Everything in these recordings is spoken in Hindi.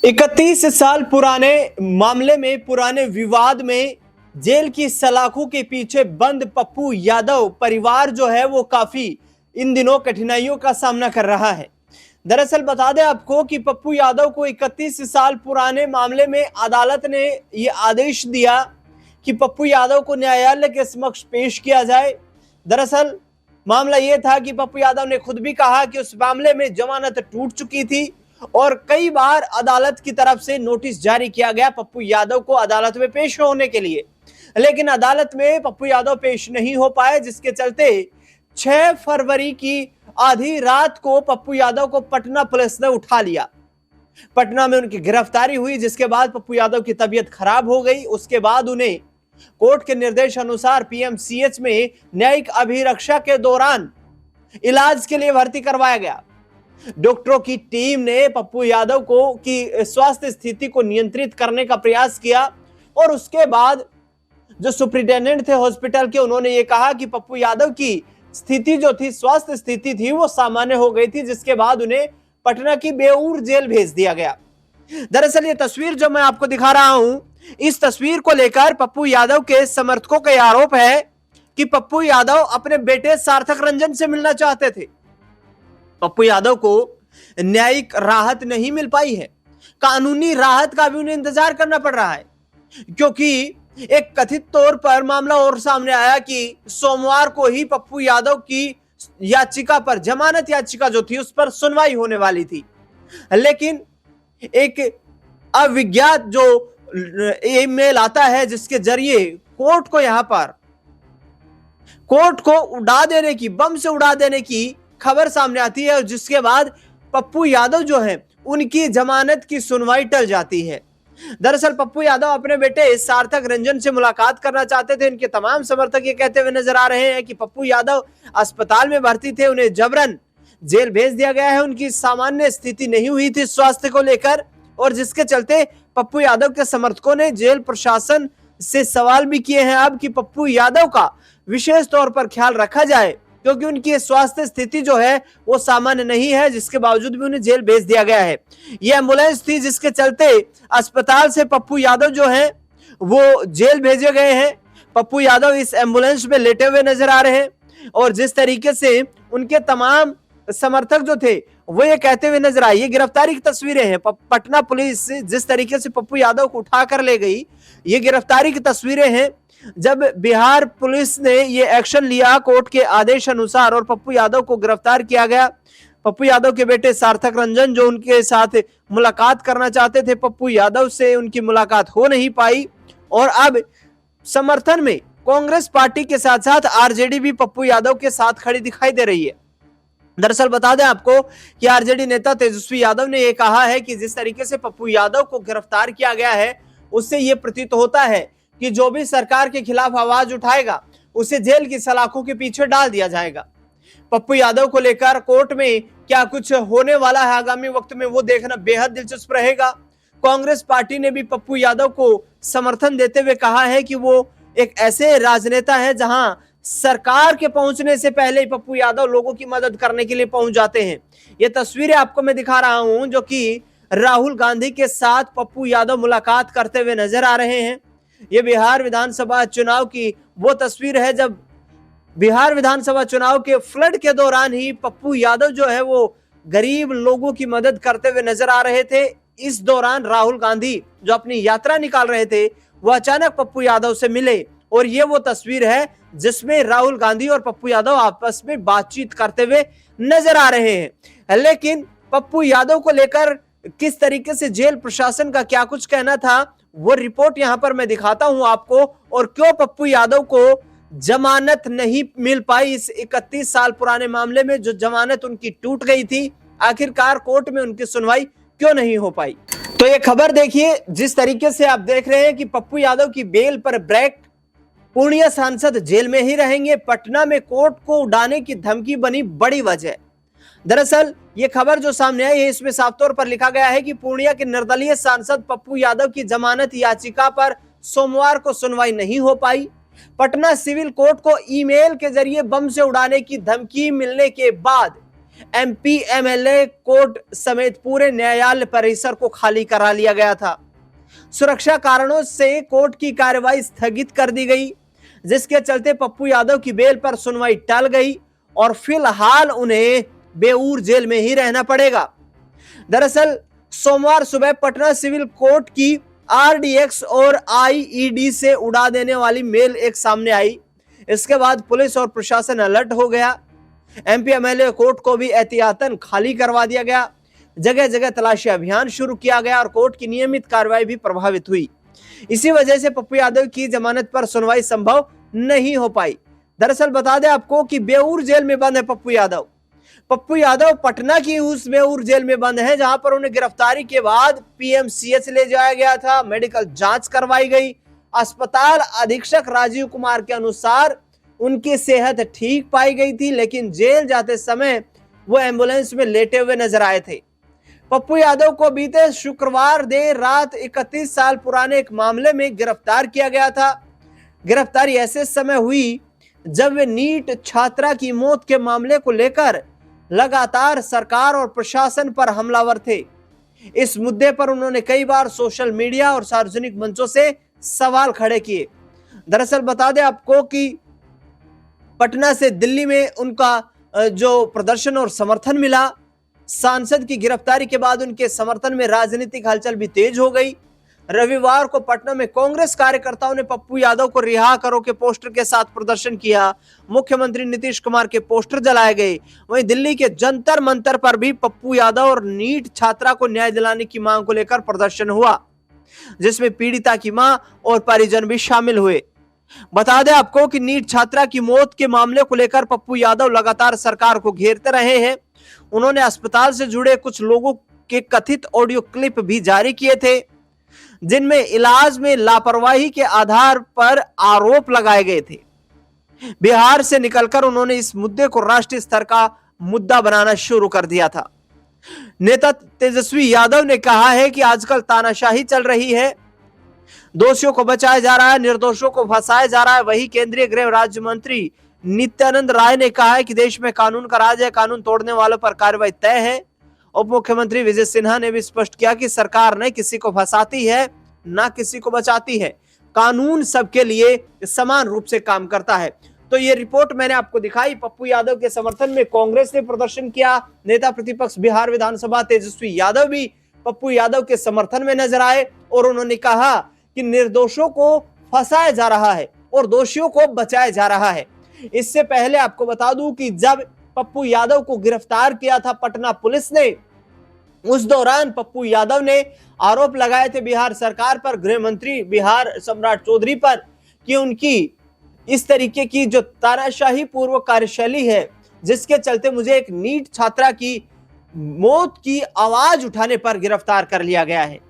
31 साल पुराने मामले में, पुराने विवाद में जेल की सलाखों के पीछे बंद पप्पू यादव परिवार जो है वो काफी इन दिनों कठिनाइयों का सामना कर रहा है। दरअसल बता दें आपको कि पप्पू यादव को 31 साल पुराने मामले में अदालत ने ये आदेश दिया कि पप्पू यादव को न्यायालय के समक्ष पेश किया जाए। दरअसल मामला ये था कि पप्पू यादव ने खुद भी कहा कि उस मामले में जमानत टूट चुकी थी और कई बार अदालत की तरफ से नोटिस जारी किया गया पप्पू यादव को अदालत में पेश होने के लिए, लेकिन अदालत में पप्पू यादव पेश नहीं हो पाए, जिसके चलते 6 फरवरी की आधी रात को पप्पू यादव को पटना पुलिस ने उठा लिया। पटना में उनकी गिरफ्तारी हुई, जिसके बाद पप्पू यादव की तबीयत खराब हो गई। उसके बाद उन्हें कोर्ट के निर्देश अनुसार पीएमसीएच में न्यायिक अभिरक्षा के दौरान इलाज के लिए भर्ती करवाया गया। डॉक्टरों की टीम ने पप्पू यादव को की स्वास्थ्य स्थिति को नियंत्रित करने का प्रयास किया और उसके बाद जो सुप्रिंटेंडेंट थे हॉस्पिटल के, उन्होंने ये कहा कि पप्पू यादव की स्थिति जो थी, स्वास्थ्य स्थिति थी, वो सामान्य हो गई थी, जिसके बाद उन्हें पटना की बेऊर जेल भेज दिया गया। दरअसल ये तस्वीर जो मैं आपको दिखा रहा हूं, इस तस्वीर को लेकर पप्पू यादव के समर्थकों का आरोप है कि पप्पू यादव अपने बेटे सार्थक रंजन से मिलना चाहते थे। पप्पू यादव को न्यायिक राहत नहीं मिल पाई है, कानूनी राहत का भी उन्हें इंतजार करना पड़ रहा है, क्योंकि एक कथित तौर पर मामला और सामने आया कि सोमवार को ही पप्पू यादव की याचिका पर, जमानत याचिका जो थी, उस पर सुनवाई होने वाली थी, लेकिन एक अविज्ञात जो ईमेल आता है जिसके जरिए कोर्ट को उड़ा देने की, बम से उड़ा देने की खबर सामने आती है, और जिसके बाद पप्पू यादव जो है उनकी जमानत की सुनवाई टल जाती है। दरअसल पप्पू यादव अपने बेटे सार्थक रंजन से मुलाकात करना चाहते थे। इनके तमाम समर्थक ये कहते हुए नजर आ रहे हैं कि पप्पू यादव अस्पताल में भर्ती थे, उन्हें जबरन जेल भेज दिया गया है, उनकी सामान्य स्थिति नहीं हुई थी स्वास्थ्य को लेकर, और जिसके चलते पप्पू यादव के समर्थकों ने जेल प्रशासन से सवाल भी किए हैं अब कि पप्पू यादव का विशेष तौर पर ख्याल रखा जाए, क्योंकि उनकी स्वास्थ्य स्थिति जो है वो सामान्य नहीं है, जिसके बावजूद भी उन्हें जेल भेज दिया गया है। यह एम्बुलेंस थी जिसके चलते अस्पताल से पप्पू यादव जो है वो जेल भेजे गए हैं। पप्पू यादव इस एम्बुलेंस में लेटे हुए नजर आ रहे हैं, और जिस तरीके से उनके तमाम समर्थक जो थे वो ये कहते हुए नजर आए, ये गिरफ्तारी की तस्वीरें हैं। पटना पुलिस जिस तरीके से पप्पू यादव को उठा कर ले गई, ये गिरफ्तारी की तस्वीरें हैं जब बिहार पुलिस ने ये एक्शन लिया कोर्ट के आदेश अनुसार और पप्पू यादव को गिरफ्तार किया गया। पप्पू यादव के बेटे सार्थक रंजन जो उनके साथ मुलाकात करना चाहते थे, पप्पू यादव से उनकी मुलाकात हो नहीं पाई, और अब समर्थन में कांग्रेस पार्टी के साथ साथ आरजेडी भी पप्पू यादव के साथ खड़ी दिखाई दे रही है। दरअसल बता दें आपको कि आरजेडी नेता तेजस्वी यादव ने यह कहा है कि जिस तरीके से पप्पू यादव को गिरफ्तार किया गया है, उससे यह प्रतीत होता है कि जो भी सरकार के खिलाफ आवाज उठाएगा उसे जेल की सलाखों के पीछे डाल दिया जाएगा। पप्पू यादव को लेकर कोर्ट में क्या कुछ होने वाला है आगामी वक्त में, वो देखना बेहद दिलचस्प रहेगा। कांग्रेस पार्टी ने भी पप्पू यादव को समर्थन देते हुए कहा है कि वो एक ऐसे राजनेता है जहां सरकार के पहुंचने से पहले ही पप्पू यादव लोगों की मदद करने के लिए पहुंच जाते हैं। ये तस्वीरें आपको मैं दिखा रहा हूं जो कि राहुल गांधी के साथ पप्पू यादव मुलाकात करते हुए नजर आ रहे हैं। ये बिहार विधानसभा चुनाव की वो तस्वीर है जब बिहार विधानसभा चुनाव के फ्लड के दौरान ही पप्पू यादव जो है वो गरीब लोगों की मदद करते हुए नजर आ रहे थे। इस दौरान राहुल गांधी जो अपनी यात्रा निकाल रहे थे वो अचानक पप्पू यादव से मिले, और ये वो तस्वीर है जिसमें राहुल गांधी और पप्पू यादव आपस में बातचीत करते हुए नजर आ रहे हैं। लेकिन पप्पू यादव को लेकर किस तरीके से जेल प्रशासन का क्या कुछ कहना था, वो रिपोर्ट यहां पर मैं दिखाता हूं आपको, और क्यों पप्पू यादव को जमानत नहीं मिल पाई इस 31 साल पुराने मामले में, जो जमानत उनकी टूट गई थी, आखिरकार कोर्ट में उनकी सुनवाई क्यों नहीं हो पाई। तो ये खबर देखिए, जिस तरीके से आप देख रहे हैं कि पप्पू यादव की बेल पर ब्रेक, पूर्णिया सांसद जेल में ही रहेंगे, पटना में कोर्ट को उड़ाने की धमकी बनी बड़ी वजह। दरअसल ये खबर जो सामने आई है इसमें साफ तौर पर लिखा गया है कि पूर्णिया के निर्दलीय सांसद पप्पू यादव की जमानत याचिका पर सोमवार को सुनवाई नहीं हो पाई। पटना सिविल कोर्ट को ईमेल के जरिए बम से उड़ाने की धमकी मिलने के बाद एमपी एमएलए कोर्ट समेत पूरे न्यायालय परिसर को खाली करा लिया गया था। सुरक्षा कारणों से कोर्ट की कार्रवाई स्थगित कर दी गई, जिसके चलते पप्पू यादव की बेल पर सुनवाई टल गई और फिलहाल उन्हें बेऊर जेल में ही रहना पड़ेगा। दरअसल सोमवार सुबह पटना सिविल कोर्ट की आरडीएक्स और आईईडी से उड़ा देने वाली मेल एक सामने आई। इसके बाद पुलिस और प्रशासन अलर्ट हो गया। एमपी एमएलए कोर्ट को भी एहतियातन खाली करवा दिया गया। जगह जगह तलाशी अभियान शुरू किया गया और कोर्ट की नियमित कार्रवाई भी प्रभावित हुई। इसी वजह से पप्पू यादव की जमानत पर सुनवाई संभव नहीं हो पाई। दरअसल बता दें आपको कि बेऊर जेल में बंद है पप्पू यादव। पप्पू यादव पटना की उस बेऊर जेल में बंद है जहां पर उन्हें गिरफ्तारी के बाद पीएमसीएच ले जाया गया था। मेडिकल जांच करवाई गई। अस्पताल अधीक्षक राजीव कुमार के अनुसार उनकी सेहत ठीक पाई गई थी, लेकिन जेल जाते समय वो एम्बुलेंस में लेटे हुए नजर आए थे। पप्पू यादव को बीते शुक्रवार देर रात 31 साल पुराने एक मामले में गिरफ्तार किया गया था। गिरफ्तारी ऐसे समय हुई जब वे नीट छात्रा की मौत के मामले को लेकर लगातार सरकार और प्रशासन पर हमलावर थे। इस मुद्दे पर उन्होंने कई बार सोशल मीडिया और सार्वजनिक मंचों से सवाल खड़े किए। दरअसल बता दें आपको कि पटना से दिल्ली में उनका जो प्रदर्शन और समर्थन मिला, सांसद की गिरफ्तारी के बाद उनके समर्थन में राजनीतिक हलचल भी तेज हो गई। रविवार को पटना में कांग्रेस कार्यकर्ताओं ने पप्पू यादव को रिहा करो के पोस्टर के साथ प्रदर्शन किया। मुख्यमंत्री नीतीश कुमार के पोस्टर जलाए गए। वहीं दिल्ली के जंतर मंतर पर भी पप्पू यादव और नीट छात्रा को न्याय दिलाने की मांग को लेकर प्रदर्शन हुआ, जिसमें पीड़िता की मां और परिजन भी शामिल हुए। बता दें आपको कि नीट छात्रा की मौत के मामले को लेकर पप्पू यादव लगातार सरकार को घेरते रहे हैं। उन्होंने अस्पताल से जुड़े कुछ लोगों के कथित ऑडियो क्लिप भी जारी किए थे, जिनमें इलाज में लापरवाही के आधार पर आरोप लगाए गए थे। बिहार से निकलकर उन्होंने इस मुद्दे को राष्ट्रीय स्तर का मुद्दा बनाना शुरू कर दिया था। नेता तेजस्वी यादव ने कहा है कि आजकल तानाशाही चल रही है, दोषियों को बचाया जा रहा है, निर्दोषों को फंसाया जा रहा है। वही केंद्रीय गृह राज्य मंत्री नित्यानंद राय ने कहा है कि देश में कानून का राज है, कानून तोड़ने वालों पर कार्रवाई तय है। उप मुख्यमंत्री विजय सिन्हा ने भी स्पष्ट किया कि सरकार ने किसी को फंसाती है, ना किसी को बचाती है। कानून सबके लिए समान रूप से काम करता है। तो ये रिपोर्ट मैंने आपको दिखाई। पप्पू यादव के समर्थन में कांग्रेस ने प्रदर्शन किया। नेता प्रतिपक्ष बिहार विधानसभा तेजस्वी यादव भी पप्पू यादव के समर्थन में नजर आए और उन्होंने कहा कि निर्दोषों को फंसाया जा रहा है और दोषियों को बचाया जा रहा है। इससे पहले आपको बता दूं कि जब पप्पू यादव को गिरफ्तार किया था पटना पुलिस ने, उस दौरान पप्पू यादव ने आरोप लगाए थे बिहार सरकार पर, गृह मंत्री बिहार सम्राट चौधरी पर, कि उनकी इस तरीके की जो तानाशाही पूर्वक कार्यशैली है, जिसके चलते मुझे एक नीट छात्रा की मौत की आवाज उठाने पर गिरफ्तार कर लिया गया है।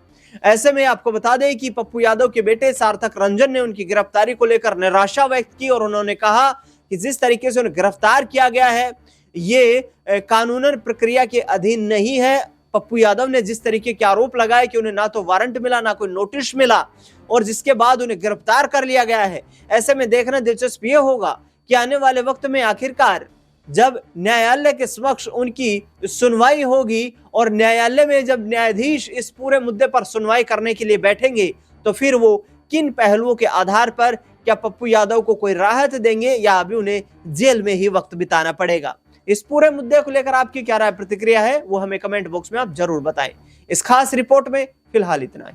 ऐसे में आपको बता दें कि पप्पू यादव के बेटे सार्थक रंजन ने उनकी गिरफ्तारी को लेकर निराशा व्यक्त की और उन्होंने कहा कि जिस तरीके से उन्हें गिरफ्तार किया गया है ये कानूनन प्रक्रिया के अधीन नहीं है। पप्पू यादव ने जिस तरीके के आरोप लगाए कि उन्हें ना तो वारंट मिला, ना कोई नोटिस मिला और जिसके बाद उन्हें गिरफ्तार कर लिया गया है। ऐसे में देखना दिलचस्प ये होगा कि आने वाले वक्त में आखिरकार जब न्यायालय के समक्ष उनकी सुनवाई होगी और न्यायालय में जब न्यायाधीश इस पूरे मुद्दे पर सुनवाई करने के लिए बैठेंगे तो फिर वो किन पहलुओं के आधार पर क्या पप्पू यादव को कोई राहत देंगे या अभी उन्हें जेल में ही वक्त बिताना पड़ेगा। इस पूरे मुद्दे को लेकर आपकी क्या राय प्रतिक्रिया है वो हमें कमेंट बॉक्स में आप जरूर बताएं। इस खास रिपोर्ट में फिलहाल इतना ही।